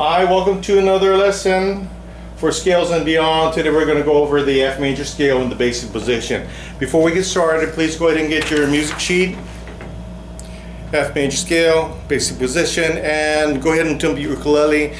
Hi, welcome to another lesson for Scales and Beyond. Today we're going to go over the F major scale in the basic position. Before we get started, please go ahead and get your music sheet, F major scale, basic position, and go ahead and tune your ukulele.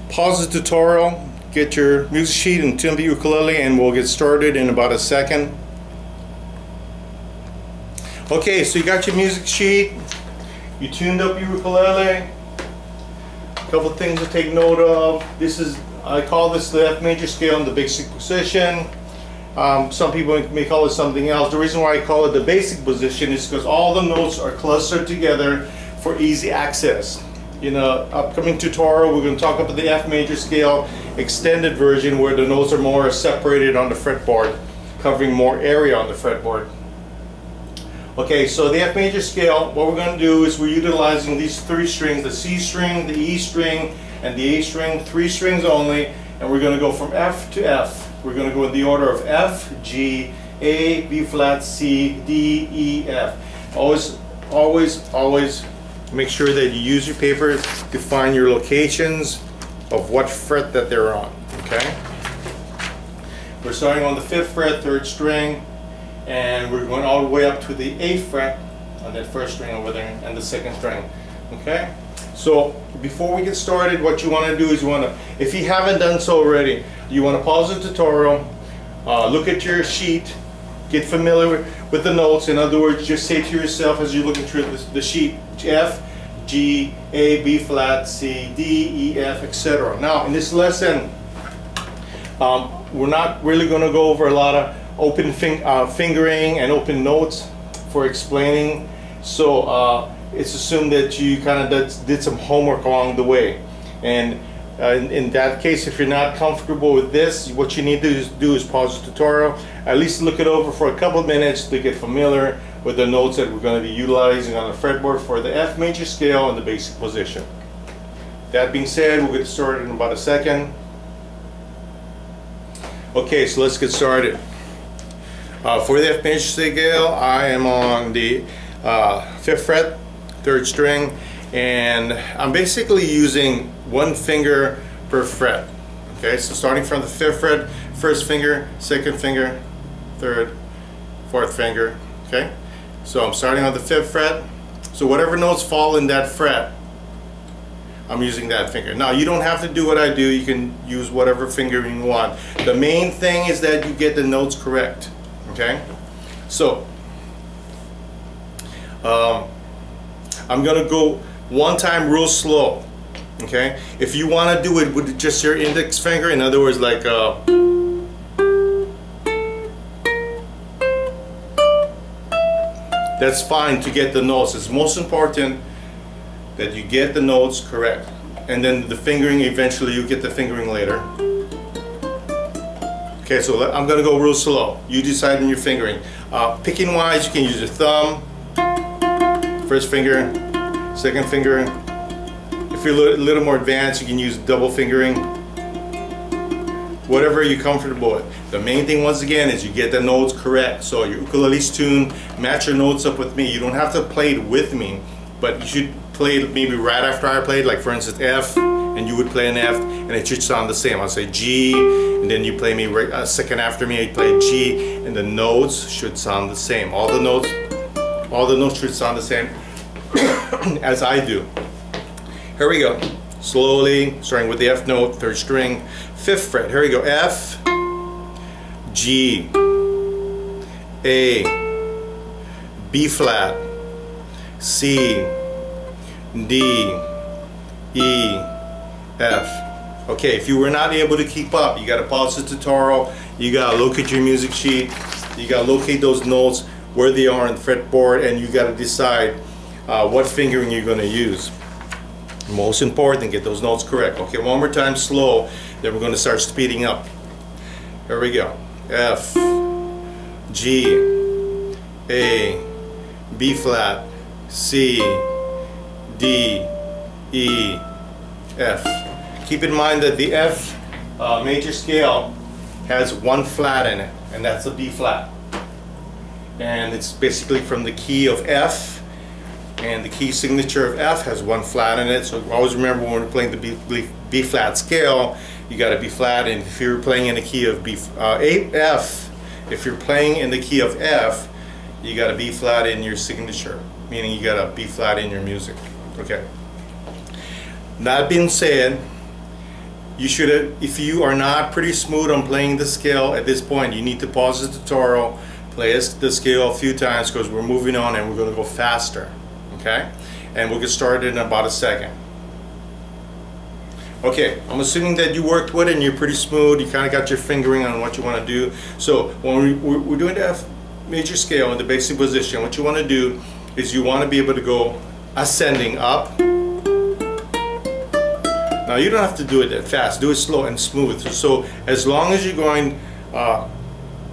Pause the tutorial, get your music sheet and tune the ukulele, and we'll get started in about a second. Okay, so you got your music sheet, you tuned up your ukulele. Couple things to take note of. I call this the F major scale in the basic position. Some people may call it something else. The reason why I call it the basic position is because all the notes are clustered together for easy access. In an upcoming tutorial, we're going to talk about the F major scale extended version, where the notes are more separated on the fretboard, covering more area on the fretboard. Okay, so the F major scale, what we're going to do is we're utilizing these three strings, the C string, the E string, and the A string, three strings only, and we're going to go from F to F. We're going to go in the order of F, G, A, B flat, C, D, E, F. Always make sure that you use your paper to find your locations of what fret that they're on, okay? We're starting on the 5th fret, 3rd string, and we're going all the way up to the 8th fret on that 1st string over there and the 2nd string. Okay, so before we get started, what you want to do is if you haven't done so already, you want to pause the tutorial, look at your sheet, get familiar with the notes. In other words, just say to yourself as you're looking through the sheet, F, G, A, B flat, C, D, E, F, etc. Now in this lesson, we're not really going to go over a lot of open fingering and open notes for explaining, so it's assumed that you kind of did some homework along the way. And in that case, if you're not comfortable with this, what you need to do is pause the tutorial, at least look it over for a couple of minutes to get familiar with the notes that we're going to be utilizing on the fretboard for the F major scale in the basic position. That being said, we'll get started in about a second. Okay, so let's get started. For the F major scale, I am on the 5th fret, 3rd string, and I'm basically using one finger per fret. Okay, so starting from the 5th fret, 1st finger, 2nd finger, 3rd, 4th finger. Okay, so I'm starting on the 5th fret, so whatever notes fall in that fret, I'm using that finger. Now you don't have to do what I do, you can use whatever finger you want. The main thing is that you get the notes correct. Okay, so I'm gonna go one time real slow. Okay, if you want to do it with just your index finger, in other words, like that's fine to get the notes. It's most important that you get the notes correct, and then the fingering, eventually you get the fingering later. Okay, so I'm going to go real slow. You decide on your fingering. Picking wise, you can use your thumb, 1st finger, 2nd finger. If you're a little more advanced, you can use double fingering. Whatever you're comfortable with. The main thing, once again, is you get the notes correct. So your ukulele's tune, match your notes up with me. You don't have to play it with me, but you should play it maybe right after I played, like for instance F, and you would play an F, and it should sound the same. I'll say G, and then you play me a second after me, I play G, and the notes should sound the same. All the notes should sound the same as I do. Here we go. Slowly, starting with the F note, 3rd string, 5th fret. Here we go. F, G, A, B flat, C, D, E, F. Okay, if you were not able to keep up, you got to pause the tutorial, you got to locate your music sheet, you got to locate those notes, where they are on the fretboard, and you got to decide what fingering you're going to use. Most important, get those notes correct. Okay, one more time slow, then we're going to start speeding up. Here we go. F, G, A, B flat, C, D, E, F. Keep in mind that the F major scale has one flat in it, and that's the B flat. And it's basically from the key of F And the key signature of F has one flat in it, so always remember when we're playing the B flat scale, you got to B flat. And if you're playing in the key of F, if you're playing in the key of F, you got to B flat in your signature, meaning you got to B flat in your music. Okay. That being said, you should, if you are not pretty smooth on playing the scale at this point, you need to pause the tutorial, play the scale a few times, because we're moving on and we're going to go faster. Okay, and we'll get started in about a second. Okay, I'm assuming that you worked with it and you're pretty smooth. You kind of got your fingering on what you want to do. So when we're doing the F major scale in the basic position, what you want to do is you want to be able to go ascending up. Now you don't have to do it that fast. Do it slow and smooth. So as long as you're going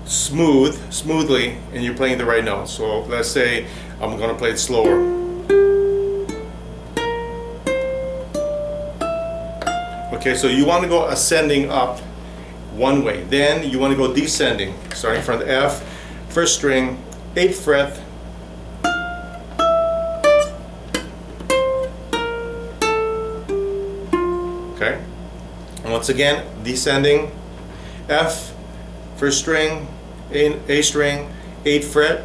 smoothly, and you're playing the right notes. So let's say I'm going to play it slower. Okay, so you want to go ascending up one way. Then you want to go descending, starting from the F, first string, 8th fret. Okay, and once again, descending, F, first string, A string, 8th fret.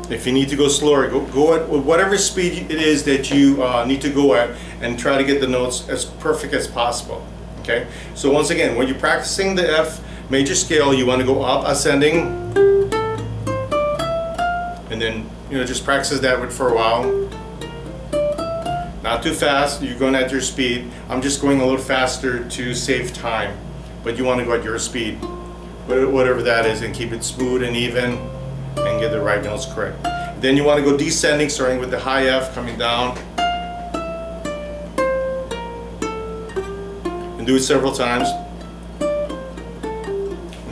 If you need to go slower, go at whatever speed it is that you need to go at, and try to get the notes as perfect as possible. Okay, so once again, when you're practicing the F major scale, you want to go up ascending, and then just practice that for a while. Not too fast, you're going at your speed. I'm just going a little faster to save time, but you want to go at your speed, whatever that is, and keep it smooth and even, and get the right notes correct. Then you want to go descending, starting with the high F, coming down, and do it several times.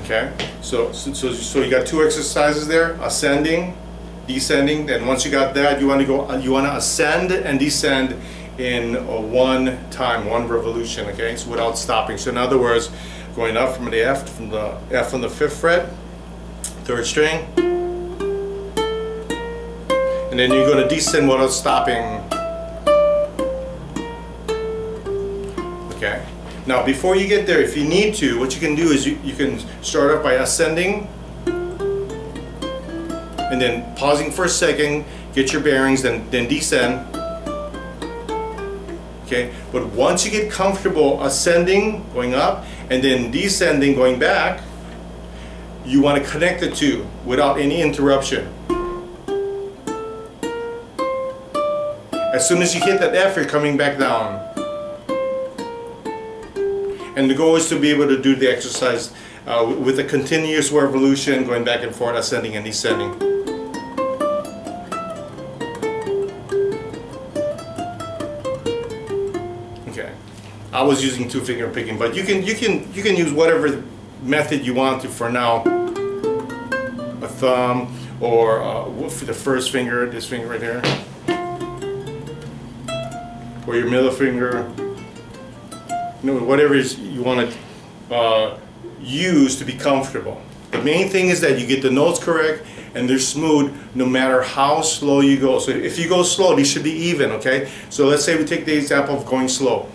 Okay, so you got two exercises there: ascending, descending. Then once you got that, you want to ascend and descend in one revolution. Okay, so without stopping. So in other words, going up from the F on the 5th fret, 3rd string. And then you're going to descend without stopping. Okay. Now before you get there, if you need to, what you can do is you can start off by ascending, and then pausing for a second, get your bearings, then descend. Okay. But once you get comfortable ascending, going up, and then descending, going back, you want to connect the two without any interruption. As soon as you hit that F, you're coming back down. And the goal is to be able to do the exercise with a continuous revolution, going back and forth, ascending and descending. Okay, I was using 2-finger picking, but you can use whatever method you want to for now. A thumb, or the first finger, this finger right here, or your middle finger, whatever you want to use to be comfortable. The main thing is that you get the notes correct and they're smooth no matter how slow you go. So if you go slow, these should be even, okay? So let's say we take the example of going slow.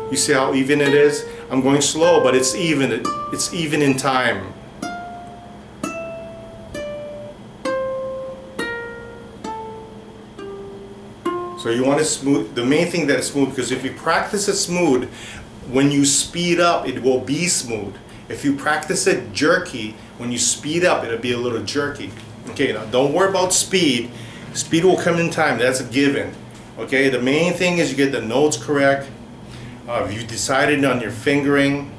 You see how even it is? I'm going slow, but it's even in time. So you want to smooth, the main thing that is smooth, because if you practice it smooth, when you speed up, it will be smooth. If you practice it jerky, when you speed up, it'll be a little jerky. Okay, now don't worry about speed. Speed will come in time, that's a given. Okay, the main thing is you get the notes correct. You decided on your fingering.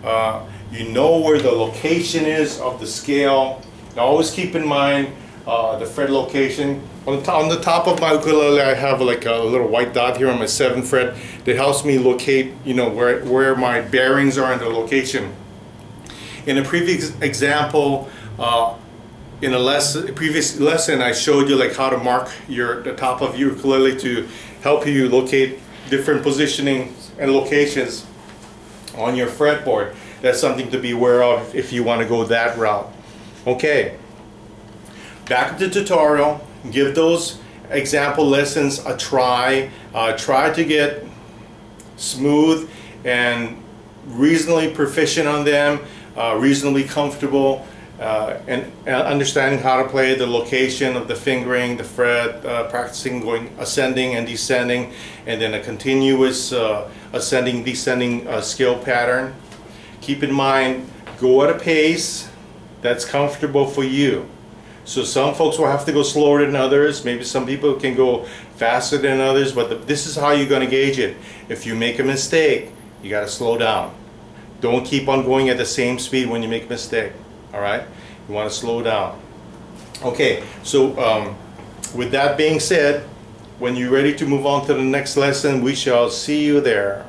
You know where the location is of the scale. Now always keep in mind the fret location. On the top of my ukulele, I have like a little white dot here on my 7th fret that helps me locate, where my bearings are in the location. In a previous example, in a previous lesson, I showed you like how to mark the top of your ukulele to help you locate different positioning and locations on your fretboard. that's something to be aware of if you want to go that route. Okay, back to the tutorial. Give those example lessons a try. Try to get smooth and reasonably proficient on them, reasonably comfortable, and understanding how to play the location of the fingering, the fret, practicing going ascending and descending, and then a continuous ascending, descending scale pattern. Keep in mind, go at a pace that's comfortable for you. So some folks will have to go slower than others. Maybe some people can go faster than others, but this is how you're going to gauge it. If you make a mistake, you got to slow down. Don't keep on going at the same speed when you make a mistake. All right? You want to slow down. Okay, so with that being said, when you're ready to move on to the next lesson, we shall see you there.